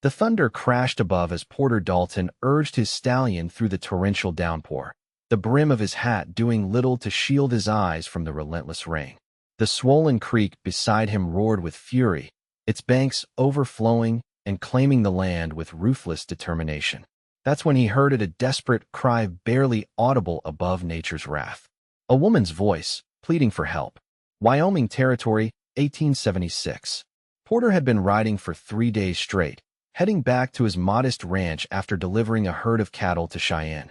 The thunder crashed above as Porter Dalton urged his stallion through the torrential downpour, the brim of his hat doing little to shield his eyes from the relentless rain. The swollen creek beside him roared with fury, its banks overflowing and claiming the land with ruthless determination. That's when he heard a desperate cry barely audible above nature's wrath. A woman's voice, pleading for help. Wyoming Territory, 1876. Porter had been riding for 3 days straight, heading back to his modest ranch after delivering a herd of cattle to Cheyenne.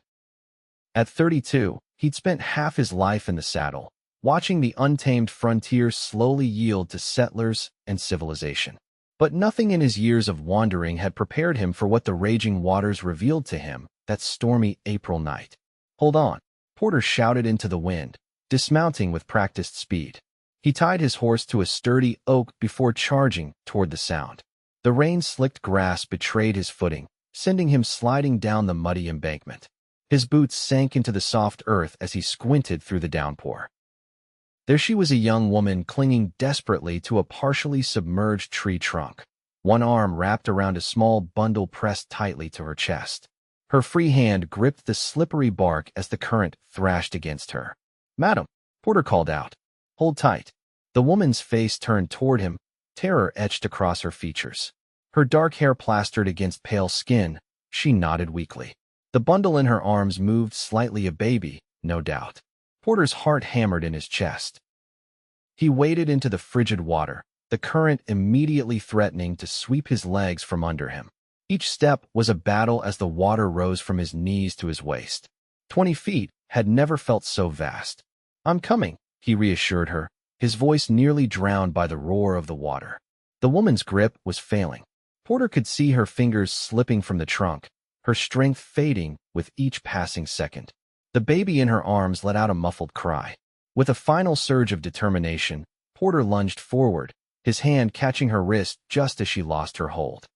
At 32, he'd spent half his life in the saddle, watching the untamed frontier slowly yield to settlers and civilization. But nothing in his years of wandering had prepared him for what the raging waters revealed to him that stormy April night. "Hold on," Porter shouted into the wind, dismounting with practiced speed. He tied his horse to a sturdy oak before charging toward the sound. The rain-slicked grass betrayed his footing, sending him sliding down the muddy embankment. His boots sank into the soft earth as he squinted through the downpour. There she was, a young woman clinging desperately to a partially submerged tree trunk, one arm wrapped around a small bundle pressed tightly to her chest. Her free hand gripped the slippery bark as the current thrashed against her. "Madam," Porter called out. "Hold tight." The woman's face turned toward him, terror etched across her features. Her dark hair plastered against pale skin, she nodded weakly. The bundle in her arms moved slightly, a baby, no doubt. Porter's heart hammered in his chest. He waded into the frigid water, the current immediately threatening to sweep his legs from under him. Each step was a battle as the water rose from his knees to his waist. 20 feet had never felt so vast. "I'm coming," he reassured her, his voice nearly drowned by the roar of the water. The woman's grip was failing. Porter could see her fingers slipping from the trunk, her strength fading with each passing second. The baby in her arms let out a muffled cry. With a final surge of determination, Porter lunged forward, his hand catching her wrist just as she lost her hold.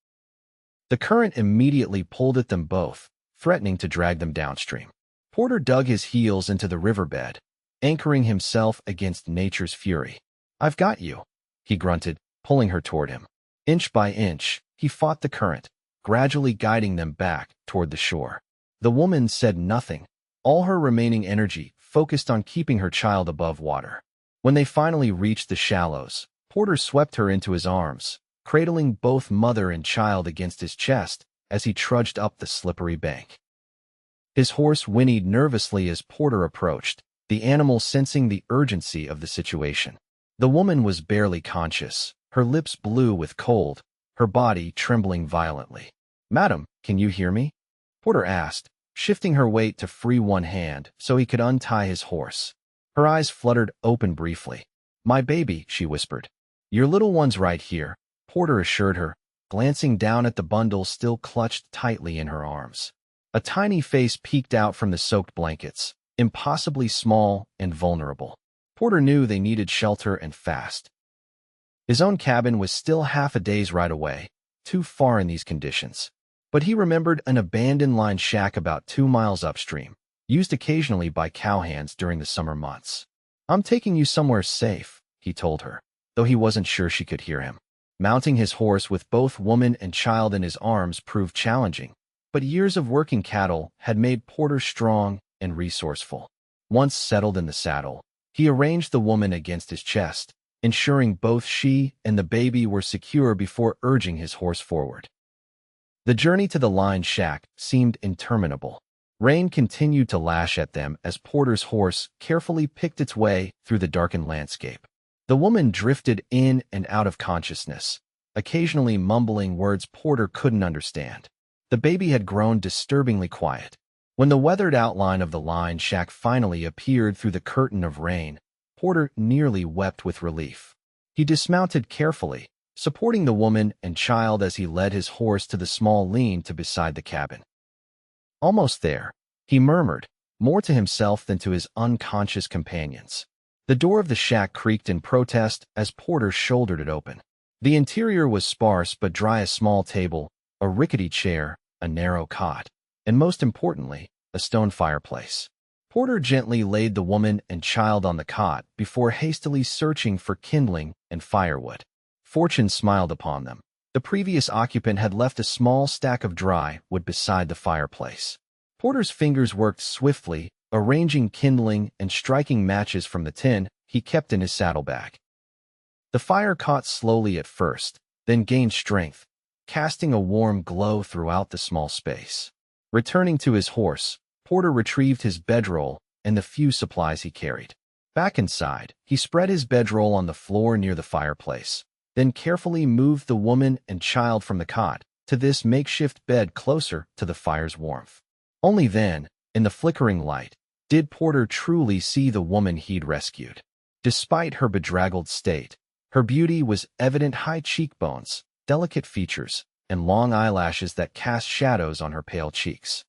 The current immediately pulled at them both, threatening to drag them downstream. Porter dug his heels into the riverbed, anchoring himself against nature's fury. "I've got you," he grunted, pulling her toward him. Inch by inch, he fought the current, gradually guiding them back toward the shore. The woman said nothing, all her remaining energy focused on keeping her child above water. When they finally reached the shallows, Porter swept her into his arms, cradling both mother and child against his chest as he trudged up the slippery bank. His horse whinnied nervously as Porter approached, the animal sensing the urgency of the situation. The woman was barely conscious, her lips blue with cold, her body trembling violently. "Madam, can you hear me?" Porter asked, shifting her weight to free one hand so he could untie his horse. Her eyes fluttered open briefly. "My baby," she whispered. "Your little one's right here," Porter assured her, glancing down at the bundle still clutched tightly in her arms. A tiny face peeked out from the soaked blankets, impossibly small and vulnerable. Porter knew they needed shelter and fast. His own cabin was still half a day's ride away, too far in these conditions. But he remembered an abandoned line shack about 2 miles upstream, used occasionally by cowhands during the summer months. "I'm taking you somewhere safe," he told her, though he wasn't sure she could hear him. Mounting his horse with both woman and child in his arms proved challenging, but years of working cattle had made Porter strong and resourceful. Once settled in the saddle, he arranged the woman against his chest, ensuring both she and the baby were secure before urging his horse forward. The journey to the line shack seemed interminable. Rain continued to lash at them as Porter's horse carefully picked its way through the darkened landscape. The woman drifted in and out of consciousness, occasionally mumbling words Porter couldn't understand. The baby had grown disturbingly quiet. When the weathered outline of the line shack finally appeared through the curtain of rain, Porter nearly wept with relief. He dismounted carefully, supporting the woman and child as he led his horse to the small lean-to beside the cabin. Almost there, he murmured, more to himself than to his unconscious companions. The door of the shack creaked in protest as Porter shouldered it open. The interior was sparse but dry: a small table, a rickety chair, a narrow cot, and most importantly, a stone fireplace. Porter gently laid the woman and child on the cot before hastily searching for kindling and firewood. Fortune smiled upon them. The previous occupant had left a small stack of dry wood beside the fireplace. Porter's fingers worked swiftly, arranging kindling and striking matches from the tin he kept in his saddlebag. The fire caught slowly at first, then gained strength, casting a warm glow throughout the small space. Returning to his horse, Porter retrieved his bedroll and the few supplies he carried. Back inside, he spread his bedroll on the floor near the fireplace, then carefully moved the woman and child from the cot to this makeshift bed closer to the fire's warmth. Only then, in the flickering light, did Porter truly see the woman he'd rescued. Despite her bedraggled state, her beauty was evident: high cheekbones, delicate features, and long eyelashes that cast shadows on her pale cheeks.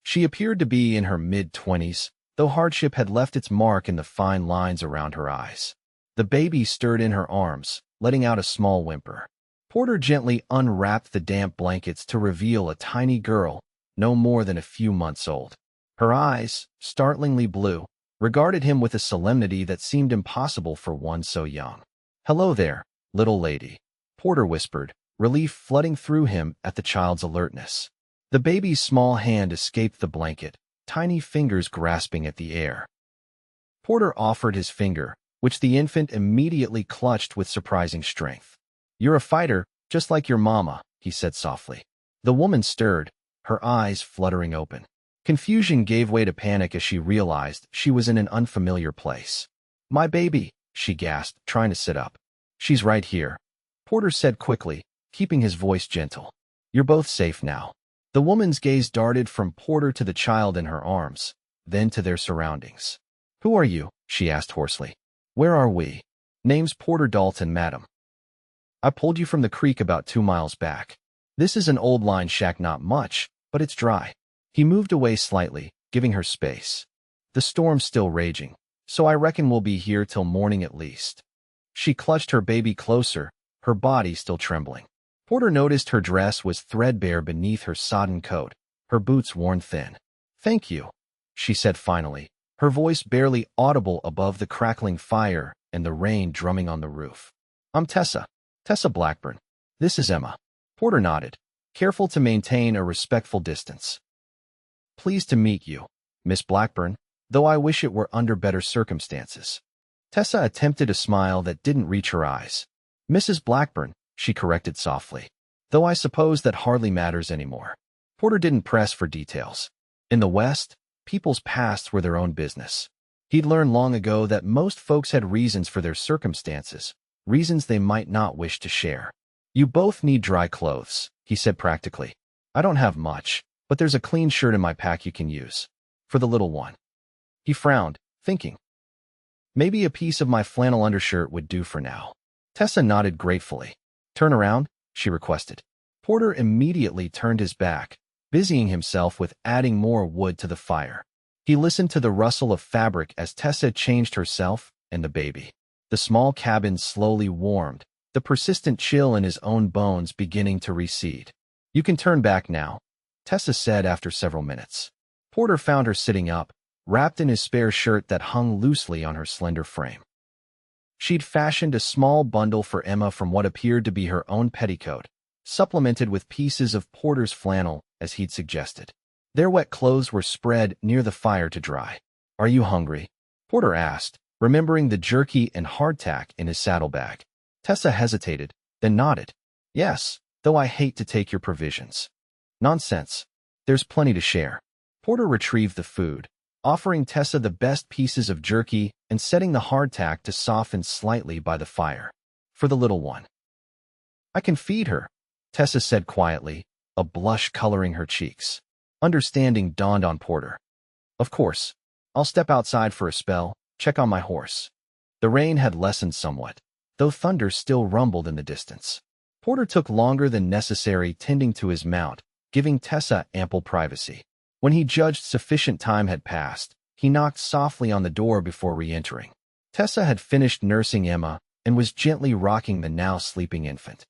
She appeared to be in her mid-20s, though hardship had left its mark in the fine lines around her eyes. The baby stirred in her arms, letting out a small whimper. Porter gently unwrapped the damp blankets to reveal a tiny girl, no more than a few months old. Her eyes, startlingly blue, regarded him with a solemnity that seemed impossible for one so young. "Hello there, little lady," Porter whispered, relief flooding through him at the child's alertness. The baby's small hand escaped the blanket, tiny fingers grasping at the air. Porter offered his finger, which the infant immediately clutched with surprising strength. "You're a fighter, just like your mama," he said softly. The woman stirred, her eyes fluttering open. Confusion gave way to panic as she realized she was in an unfamiliar place. "My baby," she gasped, trying to sit up. "She's right here," Porter said quickly, keeping his voice gentle. "You're both safe now." The woman's gaze darted from Porter to the child in her arms, then to their surroundings. "Who are you?" she asked hoarsely. "Where are we?" "Name's Porter Dalton, madam. I pulled you from the creek about 2 miles back. This is an old line shack, not much, but it's dry." He moved away slightly, giving her space. "The storm's still raging, so I reckon we'll be here till morning at least." She clutched her baby closer, her body still trembling. Porter noticed her dress was threadbare beneath her sodden coat, her boots worn thin. "Thank you," she said finally, her voice barely audible above the crackling fire and the rain drumming on the roof. "I'm Tessa Blackburn. This is Emma." Porter nodded, careful to maintain a respectful distance. "Pleased to meet you, Miss Blackburn, though I wish it were under better circumstances." Tessa attempted a smile that didn't reach her eyes. "Mrs. Blackburn," she corrected softly, "though I suppose that hardly matters anymore." Porter didn't press for details. In the West, people's pasts were their own business. He'd learned long ago that most folks had reasons for their circumstances, reasons they might not wish to share. "You both need dry clothes," he said practically. "I don't have much, but there's a clean shirt in my pack you can use. For the little one." He frowned, thinking. "Maybe a piece of my flannel undershirt would do for now." Tessa nodded gratefully. "Turn around," she requested. Porter immediately turned his back, busying himself with adding more wood to the fire. He listened to the rustle of fabric as Tessa changed herself and the baby. The small cabin slowly warmed, the persistent chill in his own bones beginning to recede. "You can turn back now," Tessa said after several minutes. Porter found her sitting up, wrapped in his spare shirt that hung loosely on her slender frame. She'd fashioned a small bundle for Emma from what appeared to be her own petticoat, supplemented with pieces of Porter's flannel, as he'd suggested. Their wet clothes were spread near the fire to dry. "Are you hungry?" Porter asked, remembering the jerky and hardtack in his saddlebag. Tessa hesitated, then nodded. "Yes, though I hate to take your provisions." "Nonsense. There's plenty to share." Porter retrieved the food, offering Tessa the best pieces of jerky and setting the hardtack to soften slightly by the fire. "For the little one." "I can feed her," Tessa said quietly, a blush coloring her cheeks. Understanding dawned on Porter. "Of course. I'll step outside for a spell, check on my horse." The rain had lessened somewhat, though thunder still rumbled in the distance. Porter took longer than necessary tending to his mount, giving Tessa ample privacy. When he judged sufficient time had passed, he knocked softly on the door before re-entering. Tessa had finished nursing Emma and was gently rocking the now sleeping infant.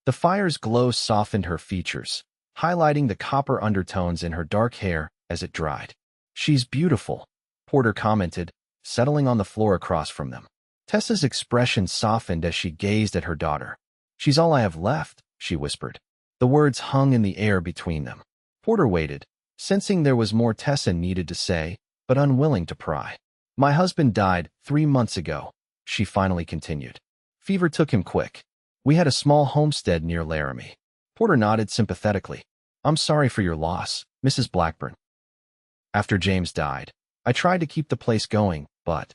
The fire's glow softened her features, highlighting the copper undertones in her dark hair as it dried. "She's beautiful," Porter commented, settling on the floor across from them. Tessa's expression softened as she gazed at her daughter. She's all I have left, she whispered. The words hung in the air between them. Porter waited, sensing there was more Tessa needed to say, but unwilling to pry. My husband died 3 months ago, she finally continued. Fever took him quick. We had a small homestead near Laramie. Porter nodded sympathetically. I'm sorry for your loss, Mrs. Blackburn. After James died, I tried to keep the place going, but...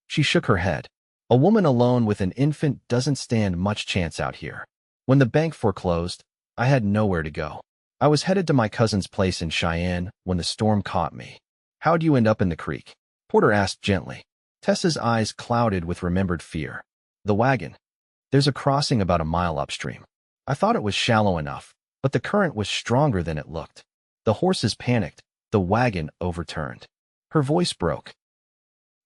She shook her head. A woman alone with an infant doesn't stand much chance out here. When the bank foreclosed, I had nowhere to go. I was headed to my cousin's place in Cheyenne when the storm caught me. How'd you end up in the creek? Porter asked gently. Tessa's eyes clouded with remembered fear. The wagon. There's a crossing about a mile upstream. I thought it was shallow enough, but the current was stronger than it looked. The horses panicked. The wagon overturned. Her voice broke.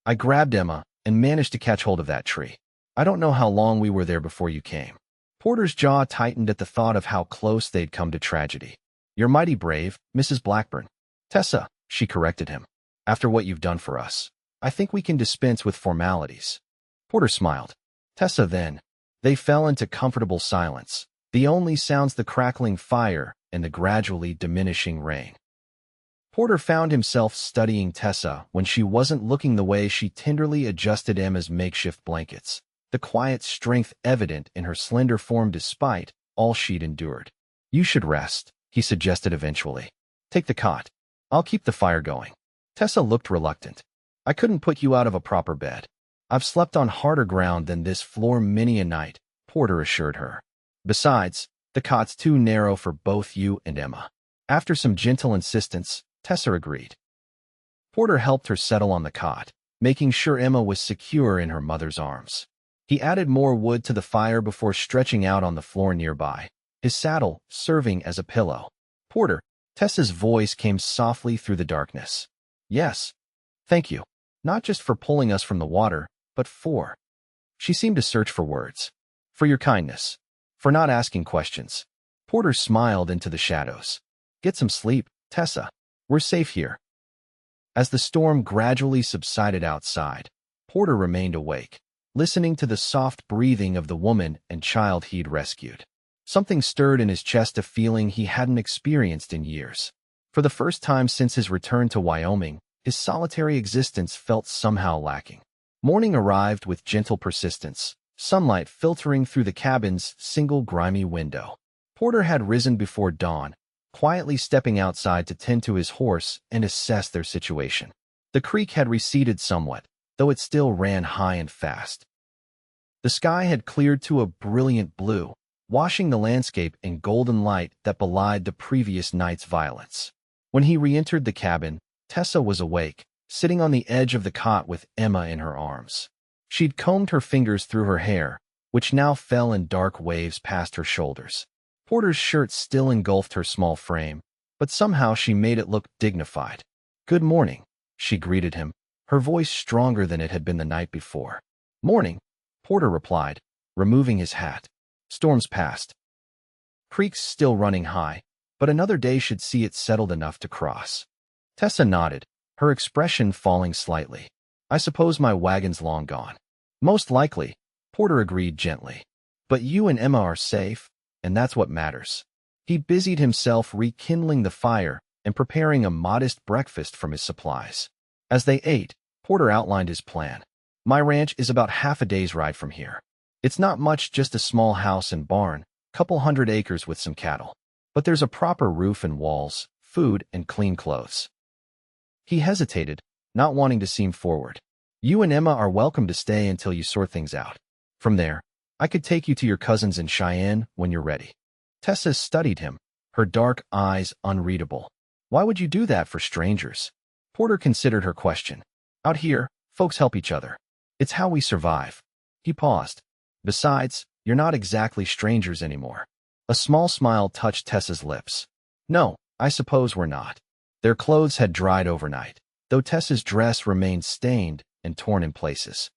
I grabbed Emma and managed to catch hold of that tree. I don't know how long we were there before you came. Porter's jaw tightened at the thought of how close they'd come to tragedy. You're mighty brave, Mrs. Blackburn. Tessa, she corrected him. After what you've done for us, I think we can dispense with formalities. Porter smiled. Tessa then. They fell into comfortable silence, the only sounds the crackling fire and the gradually diminishing rain. Porter found himself studying Tessa when she wasn't looking the way she tenderly adjusted Emma's makeshift blankets, the quiet strength evident in her slender form despite all she'd endured. You should rest, he suggested eventually. Take the cot. I'll keep the fire going. Tessa looked reluctant. I couldn't put you out of a proper bed. I've slept on harder ground than this floor many a night, Porter assured her. Besides, the cot's too narrow for both you and Emma. After some gentle insistence, Tessa agreed. Porter helped her settle on the cot, making sure Emma was secure in her mother's arms. He added more wood to the fire before stretching out on the floor nearby, his saddle serving as a pillow. Porter, Tessa's voice came softly through the darkness. Yes. Thank you. Not just for pulling us from the water, but for... She seemed to search for words. For your kindness. For not asking questions. Porter smiled into the shadows. Get some sleep, Tessa. We're safe here. As the storm gradually subsided outside, Porter remained awake, listening to the soft breathing of the woman and child he'd rescued. Something stirred in his chest, a feeling he hadn't experienced in years. For the first time since his return to Wyoming, his solitary existence felt somehow lacking. Morning arrived with gentle persistence, sunlight filtering through the cabin's single grimy window. Porter had risen before dawn, quietly stepping outside to tend to his horse and assess their situation. The creek had receded somewhat, though it still ran high and fast. The sky had cleared to a brilliant blue, washing the landscape in golden light that belied the previous night's violence. When he re-entered the cabin, Tessa was awake, sitting on the edge of the cot with Emma in her arms. She'd combed her fingers through her hair, which now fell in dark waves past her shoulders. Porter's shirt still engulfed her small frame, but somehow she made it look dignified. Good morning, she greeted him, her voice stronger than it had been the night before. Morning, Porter replied, removing his hat. Storms passed. Creek's still running high, but another day should see it settled enough to cross. Tessa nodded, her expression falling slightly. I suppose my wagon's long gone. Most likely, Porter agreed gently. But you and Emma are safe, and that's what matters. He busied himself rekindling the fire and preparing a modest breakfast from his supplies. As they ate, Porter outlined his plan. My ranch is about half a day's ride from here. It's not much, just a small house and barn, couple 100 acres with some cattle. But there's a proper roof and walls, food and clean clothes. He hesitated, not wanting to seem forward. You and Emma are welcome to stay until you sort things out. From there, I could take you to your cousins in Cheyenne when you're ready. Tessa studied him, her dark eyes unreadable. Why would you do that for strangers? Porter considered her question. Out here, folks help each other. It's how we survive. He paused. Besides, you're not exactly strangers anymore. A small smile touched Tessa's lips. No, I suppose we're not. Their clothes had dried overnight, though Tessa's dress remained stained and torn in places.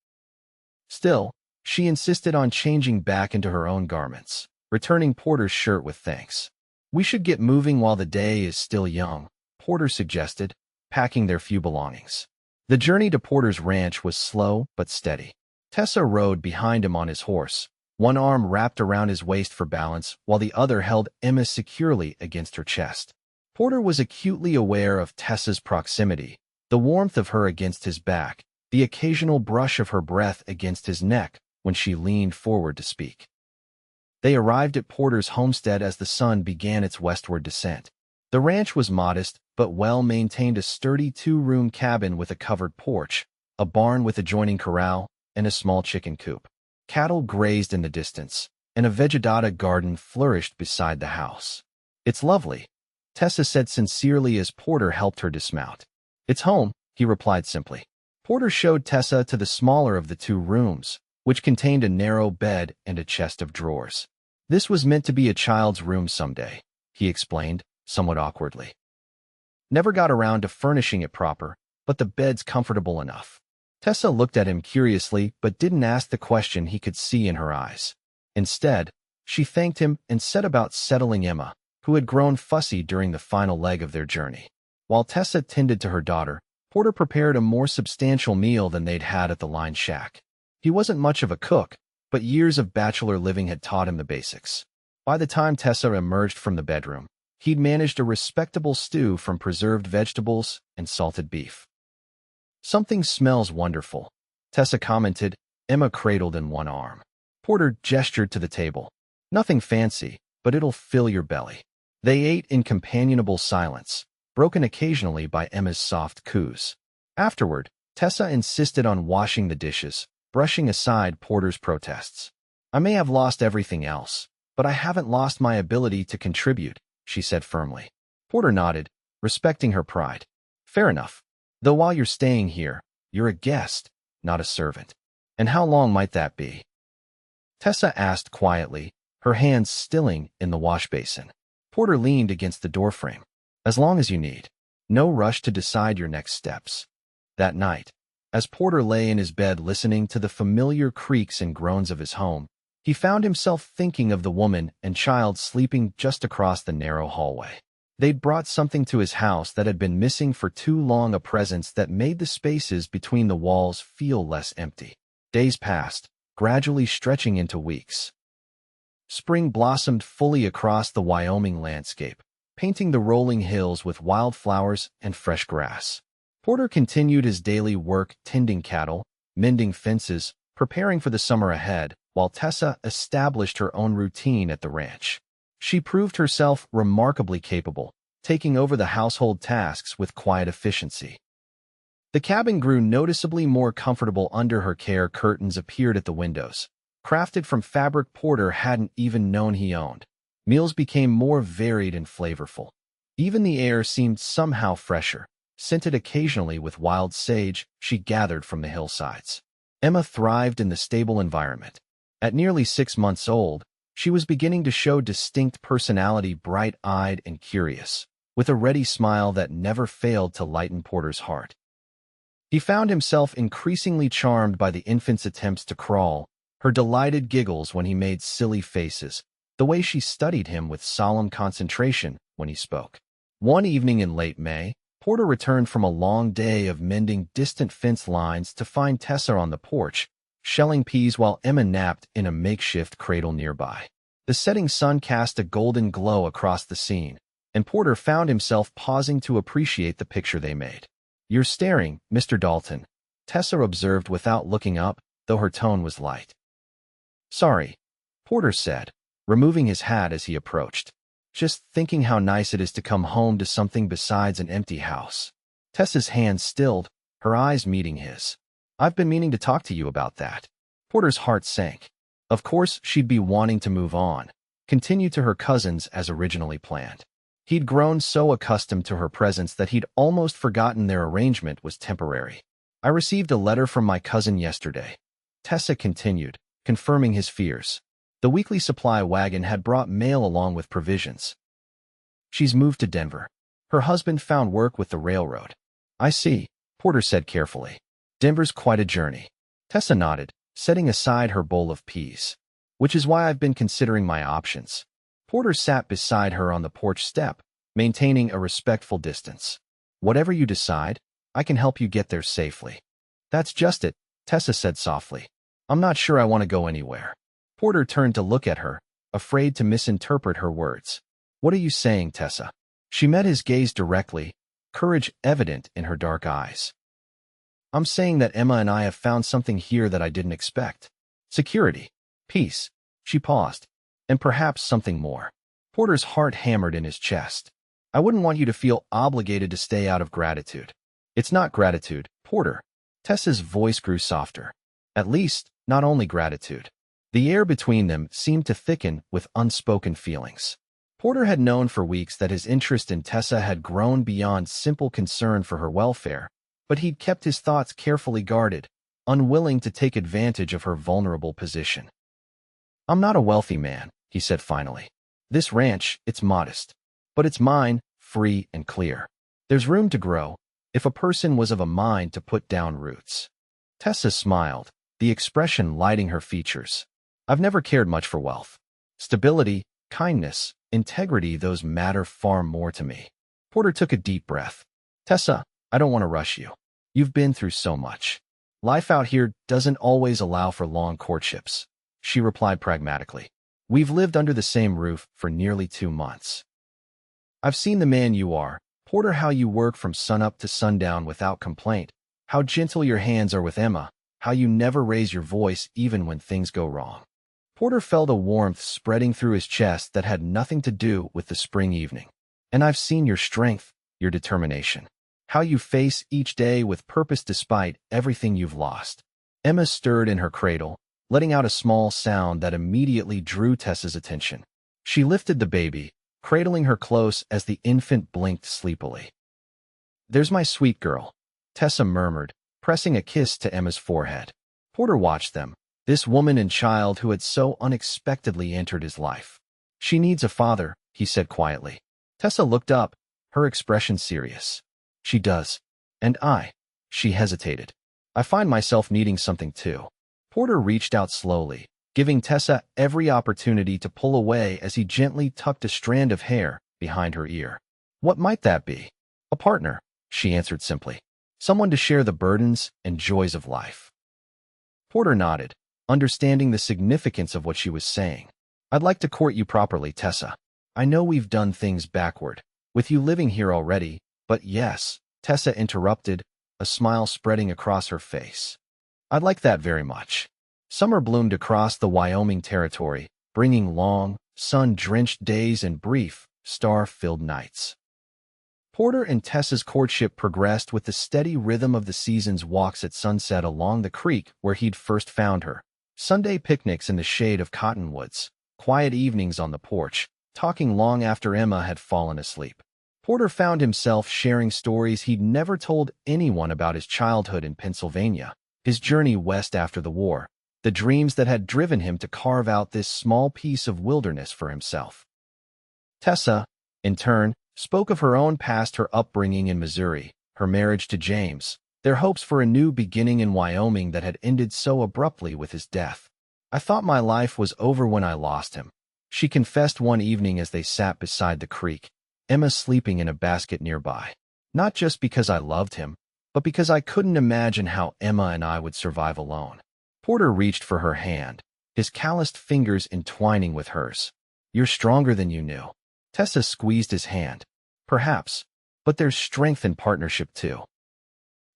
Still, she insisted on changing back into her own garments, returning Porter's shirt with thanks. We should get moving while the day is still young, Porter suggested, packing their few belongings. The journey to Porter's ranch was slow but steady. Tessa rode behind him on his horse, one arm wrapped around his waist for balance, while the other held Emma securely against her chest. Porter was acutely aware of Tessa's proximity, the warmth of her against his back, the occasional brush of her breath against his neck when she leaned forward to speak. They arrived at Porter's homestead as the sun began its westward descent. The ranch was modest, but well-maintained, a sturdy two-room cabin with a covered porch, a barn with adjoining corral, and a small chicken coop. Cattle grazed in the distance, and a vegetata garden flourished beside the house. "It's lovely," Tessa said sincerely as Porter helped her dismount. "It's home," he replied simply. Porter showed Tessa to the smaller of the two rooms, which contained a narrow bed and a chest of drawers. "This was meant to be a child's room someday," he explained, somewhat awkwardly. "Never got around to furnishing it proper, but the bed's comfortable enough." Tessa looked at him curiously but didn't ask the question he could see in her eyes. Instead, she thanked him and set about settling Emma, who had grown fussy during the final leg of their journey. While Tessa tended to her daughter, Porter prepared a more substantial meal than they'd had at the line shack. He wasn't much of a cook, but years of bachelor living had taught him the basics. By the time Tessa emerged from the bedroom, he'd managed a respectable stew from preserved vegetables and salted beef. "Something smells wonderful," Tessa commented, Emma cradled in one arm. Porter gestured to the table. "Nothing fancy, but it'll fill your belly." They ate in companionable silence, broken occasionally by Emma's soft coos. Afterward, Tessa insisted on washing the dishes, brushing aside Porter's protests. "I may have lost everything else, but I haven't lost my ability to contribute," she said firmly. Porter nodded, respecting her pride. "Fair enough. Though while you're staying here, you're a guest, not a servant. And how long might that be?" Tessa asked quietly, her hands stilling in the wash basin. Porter leaned against the doorframe. "As long as you need. No rush to decide your next steps." That night, as Porter lay in his bed listening to the familiar creaks and groans of his home, he found himself thinking of the woman and child sleeping just across the narrow hallway. They'd brought something to his house that had been missing for too long, a presence that made the spaces between the walls feel less empty. Days passed, gradually stretching into weeks. Spring blossomed fully across the Wyoming landscape, painting the rolling hills with wildflowers and fresh grass. Porter continued his daily work tending cattle, mending fences, preparing for the summer ahead, while Tessa established her own routine at the ranch. She proved herself remarkably capable, taking over the household tasks with quiet efficiency. The cabin grew noticeably more comfortable under her care. Curtains appeared at the windows, crafted from fabric Porter hadn't even known he owned. Meals became more varied and flavorful. Even the air seemed somehow fresher, scented occasionally with wild sage she gathered from the hillsides. Emma thrived in the stable environment. At nearly 6 months old, she was beginning to show distinct personality, bright-eyed and curious, with a ready smile that never failed to lighten Porter's heart. He found himself increasingly charmed by the infant's attempts to crawl, her delighted giggles when he made silly faces, the way she studied him with solemn concentration when he spoke. One evening in late May, Porter returned from a long day of mending distant fence lines to find Tessa on the porch, shelling peas while Emma napped in a makeshift cradle nearby. The setting sun cast a golden glow across the scene, and Porter found himself pausing to appreciate the picture they made. "You're staring, Mr. Dalton," Tessa observed without looking up, though her tone was light. "Sorry," Porter said, removing his hat as he approached. "Just thinking how nice it is to come home to something besides an empty house." Tessa's hand stilled, her eyes meeting his. "I've been meaning to talk to you about that." Porter's heart sank. Of course, she'd be wanting to move on, continue to her cousins as originally planned. He'd grown so accustomed to her presence that he'd almost forgotten their arrangement was temporary. "I received a letter from my cousin yesterday," Tessa continued, confirming his fears. The weekly supply wagon had brought mail along with provisions. "She's moved to Denver. Her husband found work with the railroad." "I see," Porter said carefully. "Denver's quite a journey." Tessa nodded, setting aside her bowl of peas. "Which is why I've been considering my options." Porter sat beside her on the porch step, maintaining a respectful distance. "Whatever you decide, I can help you get there safely." "That's just it," Tessa said softly. "I'm not sure I want to go anywhere." Porter turned to look at her, afraid to misinterpret her words. What are you saying, Tessa? She met his gaze directly, courage evident in her dark eyes. I'm saying that Emma and I have found something here that I didn't expect. Security, peace. She paused, and perhaps something more. Porter's heart hammered in his chest. I wouldn't want you to feel obligated to stay out of gratitude. It's not gratitude, Porter. Tessa's voice grew softer. At least, not only gratitude. The air between them seemed to thicken with unspoken feelings. Porter had known for weeks that his interest in Tessa had grown beyond simple concern for her welfare, but he'd kept his thoughts carefully guarded, unwilling to take advantage of her vulnerable position. I'm not a wealthy man, he said finally. This ranch, it's modest, but it's mine, free and clear. There's room to grow, if a person was of a mind to put down roots. Tessa smiled, the expression lighting her features. I've never cared much for wealth. Stability, kindness, integrity, those matter far more to me. Porter took a deep breath. Tessa, I don't want to rush you. You've been through so much. Life out here doesn't always allow for long courtships, she replied pragmatically. We've lived under the same roof for nearly 2 months. I've seen the man you are, Porter, how you work from sunup to sundown without complaint, how gentle your hands are with Emma, how you never raise your voice even when things go wrong. Porter felt a warmth spreading through his chest that had nothing to do with the spring evening. And I've seen your strength, your determination, how you face each day with purpose despite everything you've lost. Emma stirred in her cradle, letting out a small sound that immediately drew Tessa's attention. She lifted the baby, cradling her close as the infant blinked sleepily. There's my sweet girl, Tessa murmured, pressing a kiss to Emma's forehead. Porter watched them, this woman and child who had so unexpectedly entered his life. She needs a father, he said quietly. Tessa looked up, her expression serious. She does. And she hesitated. I find myself needing something too. Porter reached out slowly, giving Tessa every opportunity to pull away as he gently tucked a strand of hair behind her ear. What might that be? A partner, she answered simply. Someone to share the burdens and joys of life. Porter nodded, understanding the significance of what she was saying. I'd like to court you properly, Tessa. I know we've done things backward, with you living here already, but yes, Tessa interrupted, a smile spreading across her face. I'd like that very much. Summer bloomed across the Wyoming Territory, bringing long, sun-drenched days and brief, star-filled nights. Porter and Tessa's courtship progressed with the steady rhythm of the season's walks at sunset along the creek where he'd first found her, Sunday picnics in the shade of cottonwoods, quiet evenings on the porch, talking long after Emma had fallen asleep. Porter found himself sharing stories he'd never told anyone about his childhood in Pennsylvania, his journey west after the war, the dreams that had driven him to carve out this small piece of wilderness for himself. Tessa, in turn, spoke of her own past, her upbringing in Missouri, her marriage to James, their hopes for a new beginning in Wyoming that had ended so abruptly with his death. I thought my life was over when I lost him, she confessed one evening as they sat beside the creek, Emma sleeping in a basket nearby. Not just because I loved him, but because I couldn't imagine how Emma and I would survive alone. Porter reached for her hand, his calloused fingers entwining with hers. You're stronger than you knew. Tessa squeezed his hand. Perhaps, but there's strength in partnership too.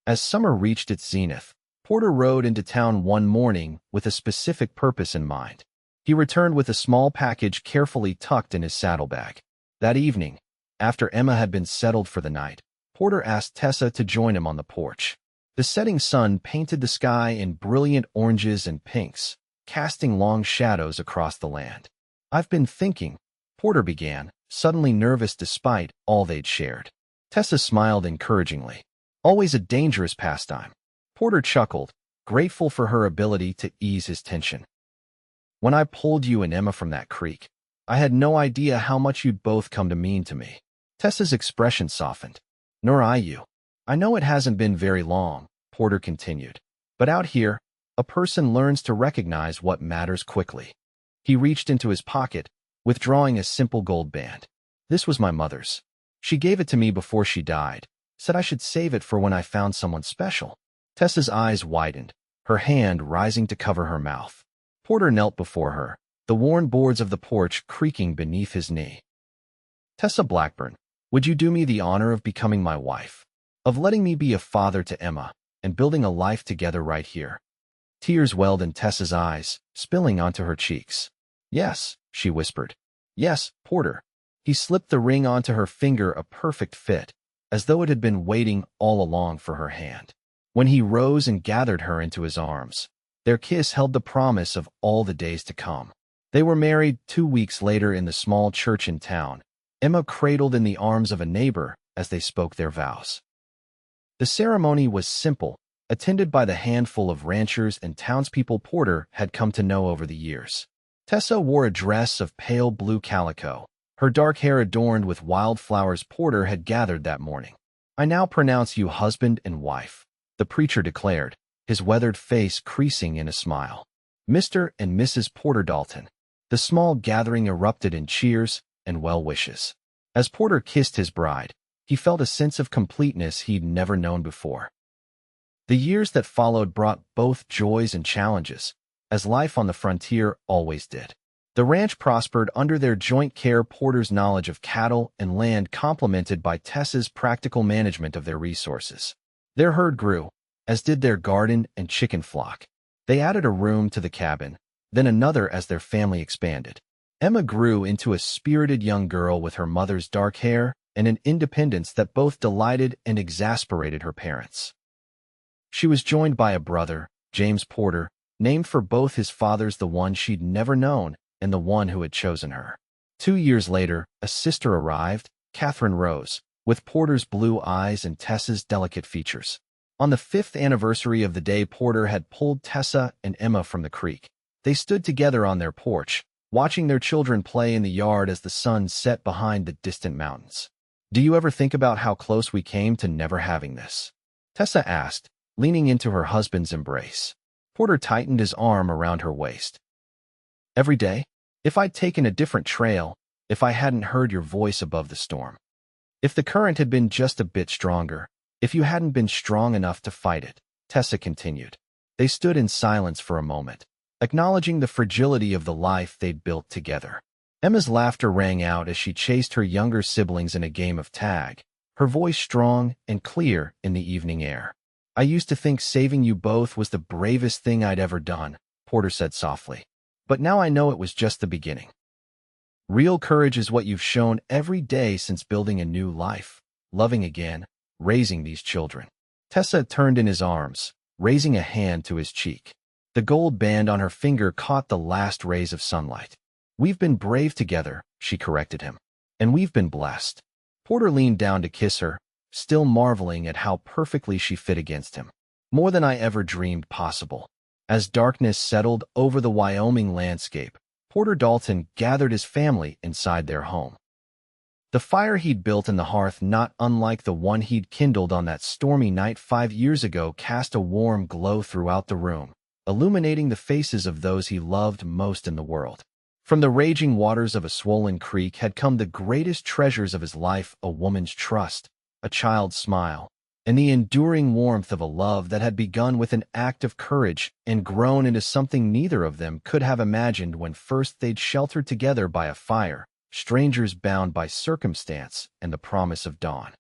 As summer reached its zenith, Porter rode into town one morning with a specific purpose in mind. He returned with a small package carefully tucked in his saddlebag. That evening, after Emma had been settled for the night, Porter asked Tessa to join him on the porch. The setting sun painted the sky in brilliant oranges and pinks, casting long shadows across the land. I've been thinking, Porter began, suddenly nervous despite all they'd shared. Tessa smiled encouragingly. Always a dangerous pastime. Porter chuckled, grateful for her ability to ease his tension. When I pulled you and Emma from that creek, I had no idea how much you'd both come to mean to me. Tessa's expression softened. Nor I you. I know it hasn't been very long, Porter continued. But out here, a person learns to recognize what matters quickly. He reached into his pocket, withdrawing a simple gold band. This was my mother's. She gave it to me before she died, said I should save it for when I found someone special. Tessa's eyes widened, her hand rising to cover her mouth. Porter knelt before her, the worn boards of the porch creaking beneath his knee. "Tessa Blackburn, would you do me the honor of becoming my wife? Of letting me be a father to Emma, and building a life together right here?" Tears welled in Tessa's eyes, spilling onto her cheeks. "Yes," she whispered. "Yes, Porter." He slipped the ring onto her finger, a perfect fit, as though it had been waiting all along for her hand. When he rose and gathered her into his arms, their kiss held the promise of all the days to come. They were married 2 weeks later in the small church in town, Emma cradled in the arms of a neighbor as they spoke their vows. The ceremony was simple, attended by the handful of ranchers and townspeople Porter had come to know over the years. Tessa wore a dress of pale blue calico, her dark hair adorned with wildflowers Porter had gathered that morning. "I now pronounce you husband and wife," the preacher declared, his weathered face creasing in a smile. "Mr. and Mrs. Porter Dalton." The small gathering erupted in cheers and well wishes. As Porter kissed his bride, he felt a sense of completeness he'd never known before. The years that followed brought both joys and challenges, as life on the frontier always did. The ranch prospered under their joint care, Porter's knowledge of cattle and land complemented by Tessa's practical management of their resources. Their herd grew, as did their garden and chicken flock. They added a room to the cabin, then another as their family expanded. Emma grew into a spirited young girl with her mother's dark hair and an independence that both delighted and exasperated her parents. She was joined by a brother, James Porter, named for both his fathers, the one she'd never known and the one who had chosen her. 2 years later, a sister arrived, Catherine Rose, with Porter's blue eyes and Tessa's delicate features. On the 5th anniversary of the day Porter had pulled Tessa and Emma from the creek, they stood together on their porch, watching their children play in the yard as the sun set behind the distant mountains. "Do you ever think about how close we came to never having this?" Tessa asked, leaning into her husband's embrace. Porter tightened his arm around her waist. "Every day? If I'd taken a different trail, if I hadn't heard your voice above the storm. If the current had been just a bit stronger, if you hadn't been strong enough to fight it," Tessa continued. They stood in silence for a moment, acknowledging the fragility of the life they'd built together. Emma's laughter rang out as she chased her younger siblings in a game of tag, her voice strong and clear in the evening air. "I used to think saving you both was the bravest thing I'd ever done," Porter said softly. "But now I know it was just the beginning. Real courage is what you've shown every day since building a new life, loving again, raising these children." Tessa turned in his arms, raising a hand to his cheek. The gold band on her finger caught the last rays of sunlight. "We've been brave together," she corrected him. "And we've been blessed." Porter leaned down to kiss her, still marveling at how perfectly she fit against him. "More than I ever dreamed possible." As darkness settled over the Wyoming landscape, Porter Dalton gathered his family inside their home. The fire he'd built in the hearth, not unlike the one he'd kindled on that stormy night 5 years ago, cast a warm glow throughout the room, illuminating the faces of those he loved most in the world. From the raging waters of a swollen creek had come the greatest treasures of his life: a woman's trust, a child's smile, and the enduring warmth of a love that had begun with an act of courage and grown into something neither of them could have imagined when first they'd sheltered together by a fire, strangers bound by circumstance and the promise of dawn.